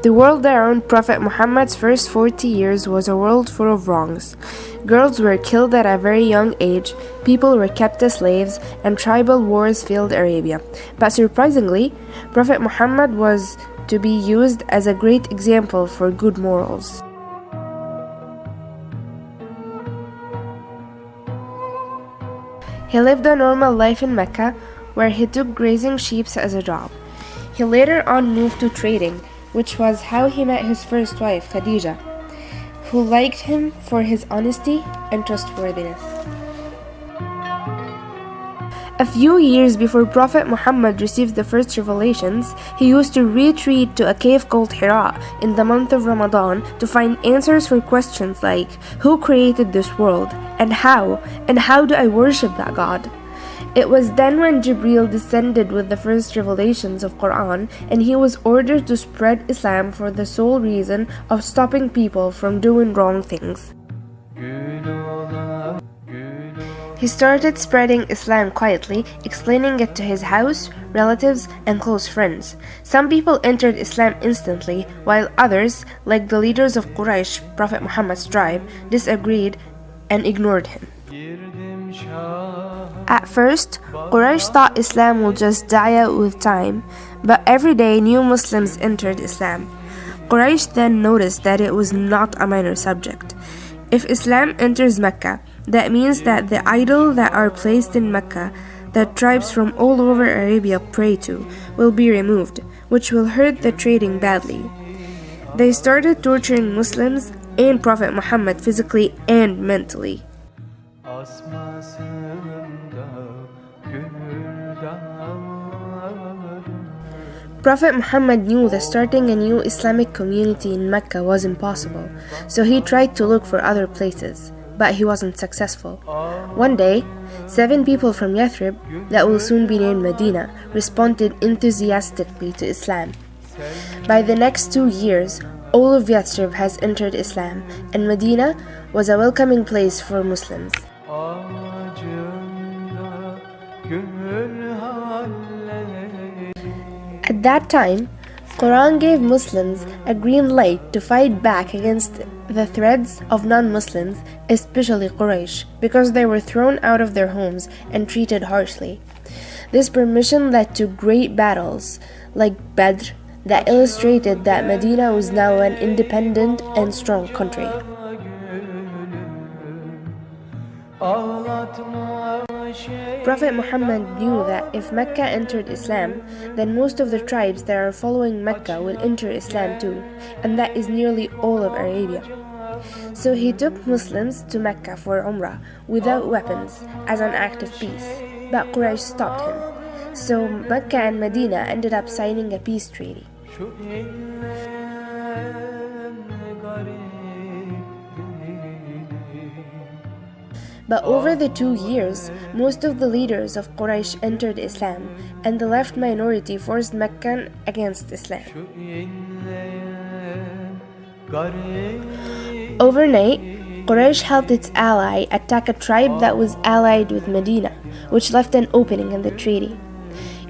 The world around Prophet Muhammad's first 40 years was a world full of wrongs. Girls were killed at a very young age, people were kept as slaves, and tribal wars filled Arabia. But surprisingly, Prophet Muhammad was to be used as a great example for good morals. He lived a normal life in Mecca, where he took grazing sheep as a job. He later on moved to trading, which was how he met his first wife, Khadija, who liked him for his honesty and trustworthiness. A few years before Prophet Muhammad received the first revelations, he used to retreat to a cave called Hira in the month of Ramadan to find answers for questions like, who created this world, and how do I worship that God? It was then when Jibreel descended with the first revelations of Quran, and he was ordered to spread Islam for the sole reason of stopping people from doing wrong things. He started spreading Islam quietly, explaining it to his house, relatives, and close friends. Some people entered Islam instantly, while others, like the leaders of Quraysh, Prophet Muhammad's tribe, disagreed and ignored him. At first, Quraysh thought Islam would just die out with time, but every day new Muslims entered Islam. Quraysh then noticed that it was not a minor subject. If Islam enters Mecca, that means that the idols that are placed in Mecca, that tribes from all over Arabia pray to, will be removed, which will hurt the trading badly. They started torturing Muslims and Prophet Muhammad physically and mentally. Prophet Muhammad knew that starting a new Islamic community in Mecca was impossible, so he tried to look for other places, but he wasn't successful. One day, 7 people from Yathrib, that will soon be named Medina, responded enthusiastically to Islam. By the next 2 years, all of Yathrib has entered Islam, and Medina was a welcoming place for Muslims. At that time, Quran gave Muslims a green light to fight back against the threats of non-Muslims, especially Quraysh, because they were thrown out of their homes and treated harshly. This permission led to great battles like Badr that illustrated that Medina was now an independent and strong country. Prophet Muhammad knew that if Mecca entered Islam, then most of the tribes that are following Mecca will enter Islam too, and that is nearly all of Arabia. So he took Muslims to Mecca for Umrah without weapons as an act of peace, but Quraysh stopped him. So Mecca and Medina ended up signing a peace treaty. But over the 2 years, most of the leaders of Quraysh entered Islam, and the left minority forced Mecca against Islam. Overnight, Quraysh helped its ally attack a tribe that was allied with Medina, which left an opening in the treaty.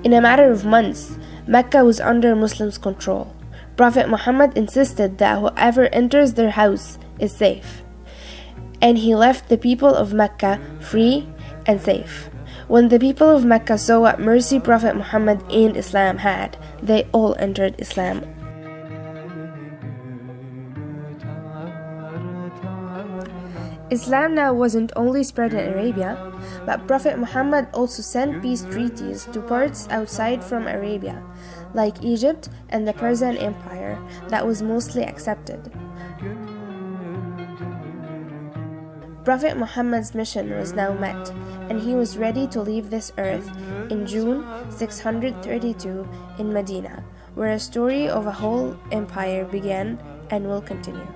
In a matter of months, Mecca was under Muslims' control. Prophet Muhammad insisted that whoever enters their house is safe, and he left the people of Mecca free and safe. When the people of Mecca saw what mercy Prophet Muhammad and Islam had, they all entered Islam. Islam now wasn't only spread in Arabia, but Prophet Muhammad also sent peace treaties to parts outside from Arabia, like Egypt and the Persian Empire, that was mostly accepted. Prophet Muhammad's mission was now met, and he was ready to leave this earth in June 632 in Medina, where a story of a whole empire began and will continue.